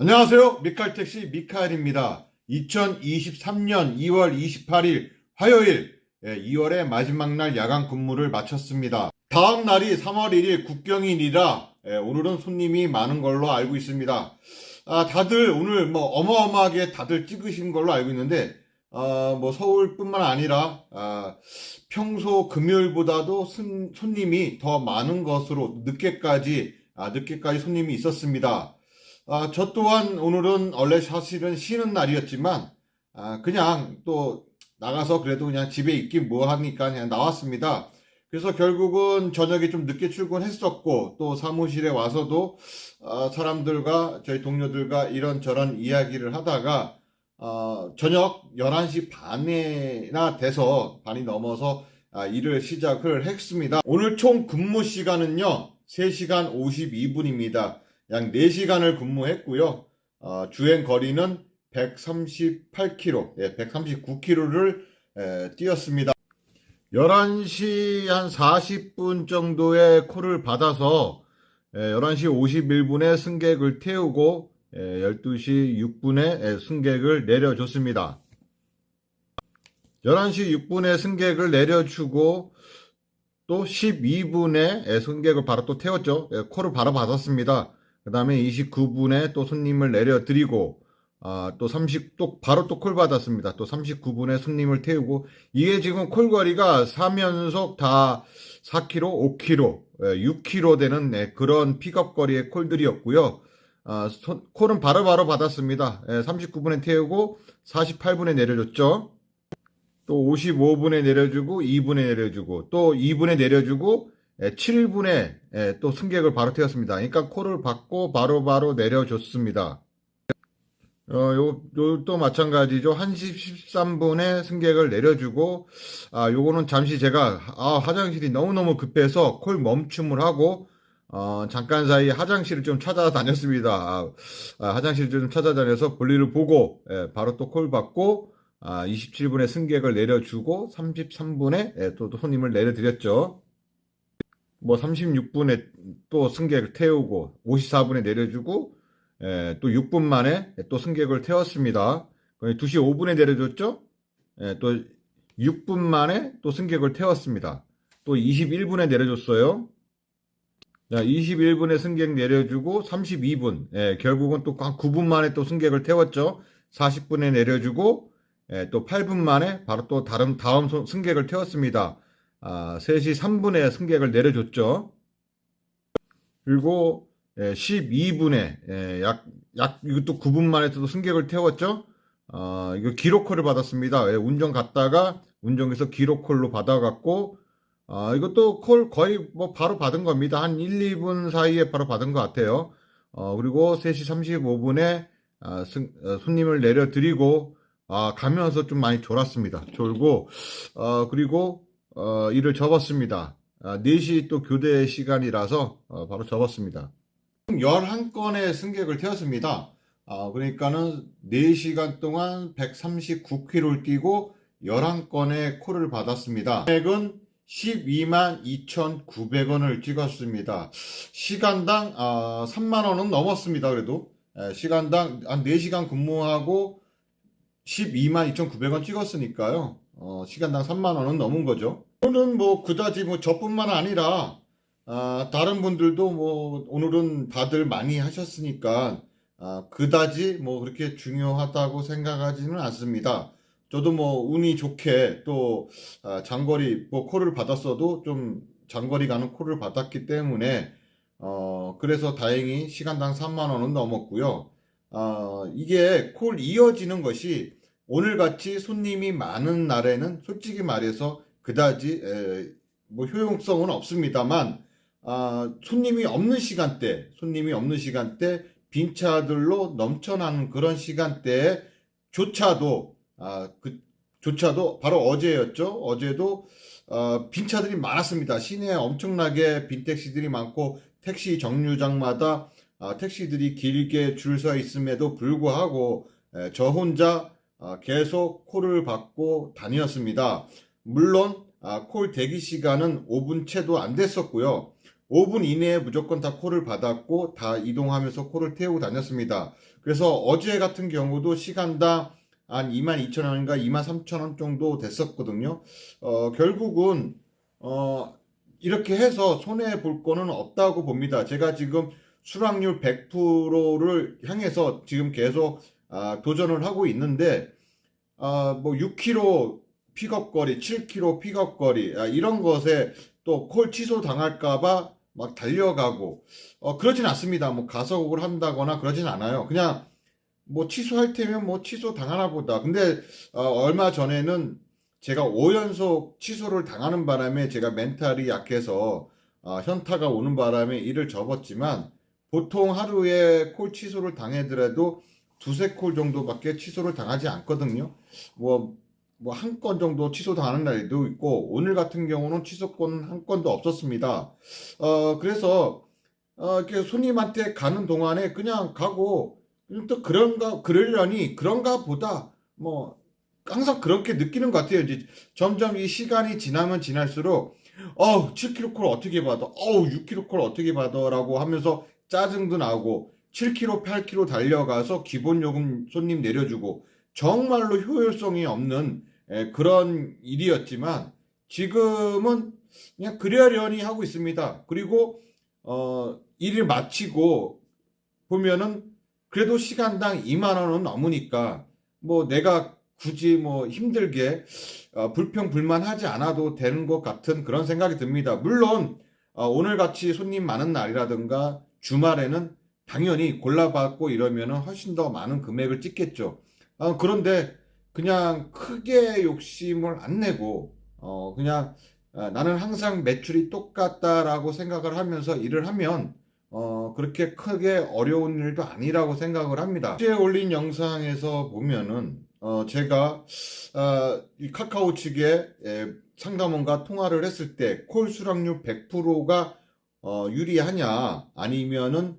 안녕하세요. 미카엘택시 미카엘입니다. 2023년 2월 28일 화요일 2월의 마지막 날 야간 근무를 마쳤습니다. 다음 날이 3월 1일 국경일이라 오늘은 손님이 많은 걸로 알고 있습니다. 다들 오늘 어마어마하게 다들 찍으신 걸로 알고 있는데 서울뿐만 아니라 평소 금요일보다도 손님이 더 많은 것으로 늦게까지 손님이 있었습니다. 저 또한 오늘은 원래 사실은 쉬는 날이었지만, 그냥 또 나가서 그래도 그냥 집에 있긴 뭐 하니까 그냥 나왔습니다. 그래서 결국은 저녁에 좀 늦게 출근했었고, 또 사무실에 와서도, 사람들과 저희 동료들과 이런저런 이야기를 하다가, 저녁 11시 반이나 돼서, 반이 넘어서, 일을 시작을 했습니다. 오늘 총 근무 시간은요, 3시간 52분입니다. 약 4시간을 근무했고요. 주행 거리는 138km, 139km를 뛰었습니다. 11시 한 40분 정도의 콜을 받아서 11시 51분에 승객을 태우고 12시 6분에 승객을 내려줬습니다. 11시 6분에 승객을 내려주고 또 12분에 승객을 바로 또 태웠죠. 콜을 바로 받았습니다. 그 다음에 29분에 또 손님을 내려드리고, 또 바로 또 콜 받았습니다. 또 39분에 손님을 태우고, 이게 지금 콜 거리가 3연속 다 4km, 5km, 6km 되는 그런 픽업 거리의 콜들이었고요. 콜은 바로바로 받았습니다. 39분에 태우고, 48분에 내려줬죠. 또 55분에 내려주고, 2분에 내려주고, 또 2분에 내려주고, 7분에 또 승객을 바로 태웠습니다. 그러니까 콜을 받고 바로바로 내려줬습니다. 또 마찬가지죠. 1시 13분에 승객을 내려주고, 요거는 잠시 제가, 화장실이 너무너무 급해서 콜 멈춤을 하고, 잠깐 사이 화장실을 좀 찾아다녔습니다. 화장실을 좀 찾아다녀서 볼일을 보고, 바로 또 콜 받고, 27분에 승객을 내려주고, 33분에 또 손님을 내려드렸죠. 36분에 또 승객을 태우고 54분에 내려주고 또 6분 만에 또 승객을 태웠습니다. 2시 5분에 내려줬죠. 또 6분 만에 또 승객을 태웠습니다. 또 21분에 내려줬어요. 21분에 승객 내려주고 32분 결국은 또 9분 만에 또 승객을 태웠죠. 40분에 내려주고 또 8분 만에 바로 또 다음 승객을 태웠습니다. 3시 3분에 승객을 내려줬죠. 그리고 12분에 이것도 9분 만에 또 승객을 태웠죠. 이거 기록콜을 받았습니다. 운전 갔다가 운전에서 기록콜로 받아갖고 이것도 콜 거의 바로 받은 겁니다. 한 1, 2분 사이에 바로 받은 것 같아요. 그리고 3시 35분에 손님을 내려드리고 가면서 좀 많이 졸았습니다. 졸고 그리고 일을 접었습니다. 4시 또 교대 시간이라서 바로 접었습니다. 11건의 승객을 태웠습니다. 그러니까는 4시간 동안 139km를 뛰고 11건의 콜을 받았습니다. 금액은 12만 2,900원을 찍었습니다. 시간당 3만 원은 넘었습니다. 그래도 시간당 한 4시간 근무하고 12만 2,900원 찍었으니까요. 시간당 3만 원은 넘은 거죠. 오늘은 그다지 저뿐만 아니라 다른 분들도 오늘은 다들 많이 하셨으니까 그다지 그렇게 중요하다고 생각하지는 않습니다. 저도 운이 좋게 또 장거리 콜을 받았어도 좀 장거리 가는 콜을 받았기 때문에 그래서 다행히 시간당 3만 원은 넘었고요. 이게 콜 이어지는 것이 오늘같이 손님이 많은 날에는 솔직히 말해서 그다지 효용성은 없습니다만 손님이 없는 시간대 빈 차들로 넘쳐나는 그런 시간대에 조차도 바로 어제였죠. 어제도 빈 차들이 많았습니다. 시내에 엄청나게 빈 택시들이 많고 택시 정류장마다 택시들이 길게 줄 서 있음에도 불구하고 저 혼자 계속 콜을 받고 다녔습니다. 물론 콜 대기 시간은 5분 채도 안 됐었고요. 5분 이내에 무조건 다 콜을 받았고 다 이동하면서 콜을 태우고 다녔습니다. 그래서 어제 같은 경우도 시간당 한 22,000원인가 23,000원 정도 됐었거든요. 결국은 이렇게 해서 손해 볼 거는 없다고 봅니다. 제가 지금 수락률 100%를 향해서 지금 계속 도전을 하고 있는데 뭐 6km 픽업 거리, 7km 픽업 거리 이런 것에 또 콜 취소 당할까봐 막 달려가고 그러진 않습니다. 뭐 가속을 한다거나 그러진 않아요. 그냥 뭐 취소할 테면 뭐 취소 당하나 보다. 근데 얼마 전에는 제가 5연속 취소를 당하는 바람에 제가 멘탈이 약해서 현타가 오는 바람에 일을 접었지만 보통 하루에 콜 취소를 당하더라도 두세 콜 정도밖에 취소를 당하지 않거든요. 뭐 한 건 정도 취소 당하는 날도 있고 오늘 같은 경우는 취소권 한 건도 없었습니다. 그래서 이렇게 손님한테 가는 동안에 그냥 가고 또 그러려니 그런가 보다 뭐 항상 그렇게 느끼는 것 같아요. 이제 점점 이 시간이 지나면 지날수록 7km 콜 어떻게 받아? 6km 콜 어떻게 받아?라고 하면서 짜증도 나고 7km, 8km 달려가서 기본 요금 손님 내려주고 정말로 효율성이 없는 그런 일이었지만 지금은 그냥 그러려니 하고 있습니다. 그리고 일을 마치고 보면은 그래도 시간당 2만 원은 넘으니까 뭐 내가 굳이 뭐 힘들게 불평불만하지 않아도 되는 것 같은 그런 생각이 듭니다. 물론 오늘 같이 손님 많은 날이라든가 주말에는 당연히 골라받고 이러면은 훨씬 더 많은 금액을 찍겠죠. 그런데 그냥 크게 욕심을 안 내고 그냥 나는 항상 매출이 똑같다라고 생각을 하면서 일을 하면 그렇게 크게 어려운 일도 아니라고 생각을 합니다. 어제 올린 영상에서 보면은 제가 이 카카오 측에 상담원과 통화를 했을 때 콜 수락률 100%가 유리하냐 아니면은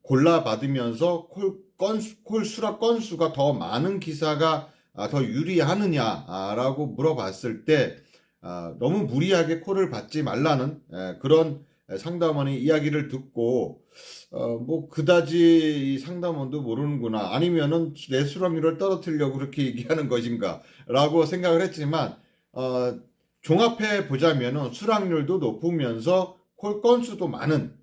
골라 받으면서 콜 수락 건수가 더 많은 기사가 더 유리하느냐라고 물어봤을 때 너무 무리하게 콜을 받지 말라는 그런 상담원의 이야기를 듣고 뭐 그다지 이 상담원도 모르는구나 아니면은 내 수락률을 떨어뜨리려고 그렇게 얘기하는 것인가 라고 생각을 했지만 종합해 보자면은 수락률도 높으면서 콜 건수도 많은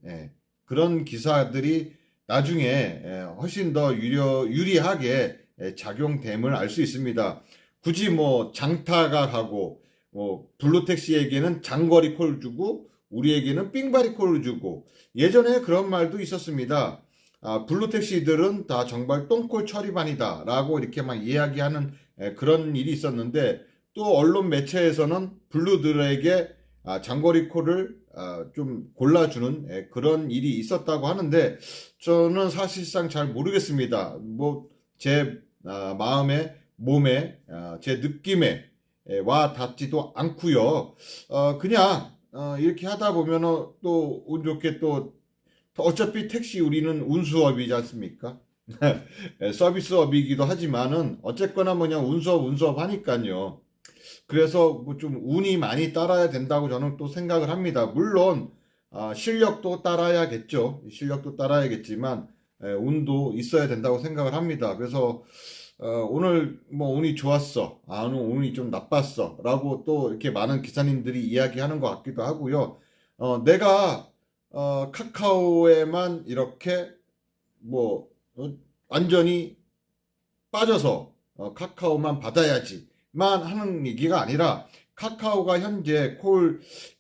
그런 기사들이 나중에 훨씬 더 유리하게 작용됨을 알 수 있습니다. 굳이 뭐 장타가 가고 뭐 블루택시에게는 장거리 콜 주고 우리에게는 삥바리 콜을 주고 예전에 그런 말도 있었습니다. 블루택시들은 다 정말 똥콜 처리반이다 라고 이렇게 막 이야기하는 그런 일이 있었는데 또 언론 매체에서는 블루들에게 장거리 콜을 좀 골라주는 그런 일이 있었다고 하는데 저는 사실상 잘 모르겠습니다. 뭐 제 마음에 몸에 제 느낌에 와 닿지도 않고요. 그냥 이렇게 하다 보면은 또 운 좋게 또 어차피 택시 우리는 운수업이지 않습니까? 서비스업이기도 하지만은 어쨌거나 뭐냐 운수업 하니까요. 그래서 뭐 좀 운이 많이 따라야 된다고 저는 또 생각을 합니다. 물론 실력도 따라야겠죠. 실력도 따라야겠지만 운도 있어야 된다고 생각을 합니다. 그래서 오늘 뭐 운이 좋았어. 오늘 운이 좀 나빴어. 라고 또 이렇게 많은 기사님들이 이야기하는 것 같기도 하고요. 내가 카카오에만 이렇게 뭐 완전히 빠져서 카카오만 받아야지만 하는 얘기가 아니라 카카오가 현재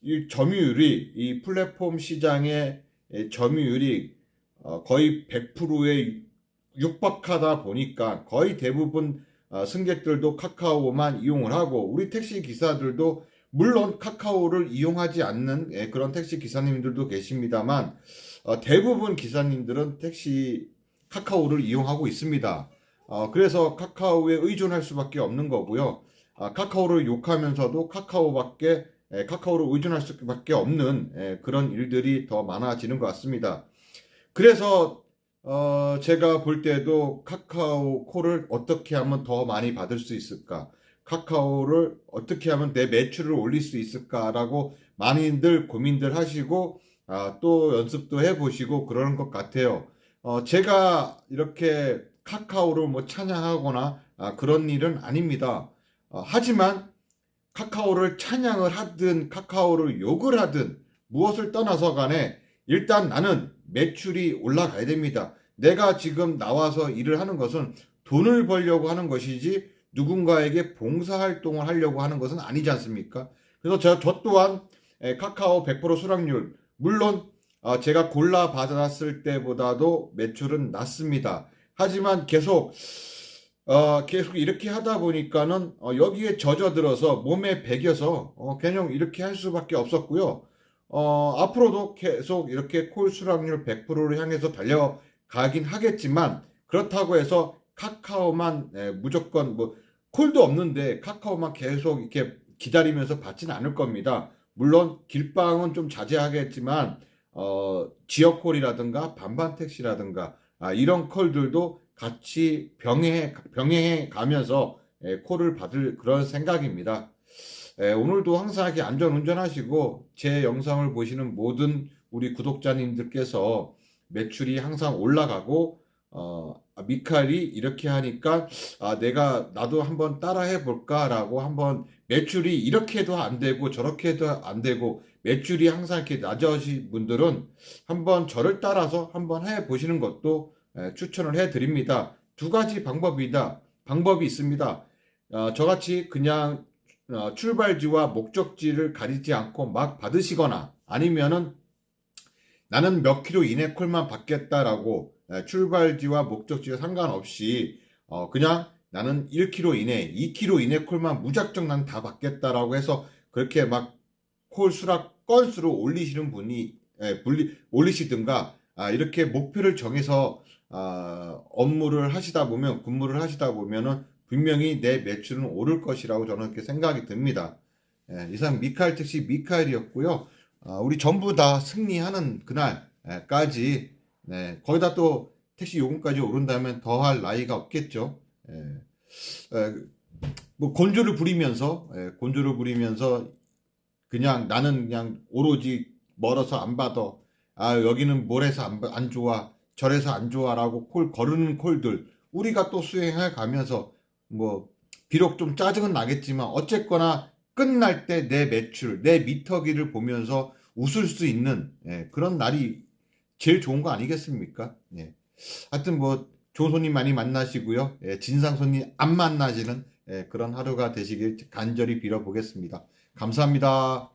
이 점유율이 이 플랫폼 시장의 점유율이 거의 100%에 육박하다 보니까 거의 대부분 승객들도 카카오만 이용을 하고 우리 택시 기사들도 물론 카카오를 이용하지 않는 그런 택시 기사님들도 계십니다만 대부분 기사님들은 카카오를 이용하고 있습니다. 그래서 카카오에 의존할 수밖에 없는 거고요. 카카오를 욕하면서도 카카오를 의존할 수밖에 없는 그런 일들이 더 많아지는 것 같습니다. 그래서 제가 볼 때도 카카오 콜을 어떻게 하면 더 많이 받을 수 있을까? 카카오를 어떻게 하면 내 매출을 올릴 수 있을까라고 많이들 고민들 하시고 또 연습도 해보시고 그러는 것 같아요. 제가 이렇게 카카오를 뭐 찬양하거나 그런 일은 아닙니다. 하지만 카카오를 찬양을 하든 카카오를 욕을 하든 무엇을 떠나서 간에 일단 나는 매출이 올라가야 됩니다. 내가 지금 나와서 일을 하는 것은 돈을 벌려고 하는 것이지 누군가에게 봉사활동을 하려고 하는 것은 아니지 않습니까? 그래서 저 또한 카카오 100% 수락률, 물론 제가 골라 받았을 때보다도 매출은 낮습니다. 하지만 계속 이렇게 하다 보니까는 여기에 젖어들어서 몸에 배겨서 그냥 이렇게 할 수밖에 없었고요. 앞으로도 계속 이렇게 콜 수락률 100%를 향해서 달려가긴 하겠지만 그렇다고 해서 카카오만 무조건 뭐 콜도 없는데 카카오만 계속 이렇게 기다리면서 받지는 않을 겁니다. 물론 길빵은 좀 자제하겠지만 지역콜이라든가 반반 택시라든가 이런 콜들도 같이 병행해 가면서 콜을 받을 그런 생각입니다. 오늘도 항상 이렇게 안전 운전하시고 제 영상을 보시는 모든 우리 구독자님들께서 매출이 항상 올라가고 미카엘이 이렇게 하니까 나도 한번 따라해 볼까라고 한번 매출이 이렇게 해도 안 되고 저렇게 해도 안 되고 매출이 항상 이렇게 낮으신 분들은 한번 저를 따라서 한번 해 보시는 것도 추천을 해 드립니다. 두 가지 방법이 있습니다. 저같이 그냥 출발지와 목적지를 가리지 않고 막 받으시거나 아니면은 나는 몇 킬로 이내 콜만 받겠다라고 출발지와 목적지와 상관없이 그냥 나는 1km 이내, 2km 이내 콜만 무작정 난 다 받겠다라고 해서 그렇게 막 콜 수락 건수를 올리시는 분이 올리시든가 이렇게 목표를 정해서 업무를 하시다 보면 근무를 하시다 보면은 분명히 내 매출은 오를 것이라고 저는 그렇게 생각이 듭니다. 이상 미카엘 택시 미카엘이었고요. 우리 전부 다 승리하는 그날까지 거기다 또 택시 요금까지 오른다면 더할 나위가 없겠죠. 뭐 곤조를 부리면서 그냥 나는 그냥 오로지 멀어서 안 받아. 여기는 뭘해서 안 좋아. 저래서 안 좋아라고 거르는 콜들 우리가 또 수행해 가면서 뭐 비록 좀 짜증은 나겠지만 어쨌거나 끝날 때 내 매출, 내 미터기를 보면서 웃을 수 있는 그런 날이 제일 좋은 거 아니겠습니까? 하여튼 뭐 좋은 손님 많이 만나시고요. 진상 손님 안 만나시는 그런 하루가 되시길 간절히 빌어보겠습니다. 감사합니다.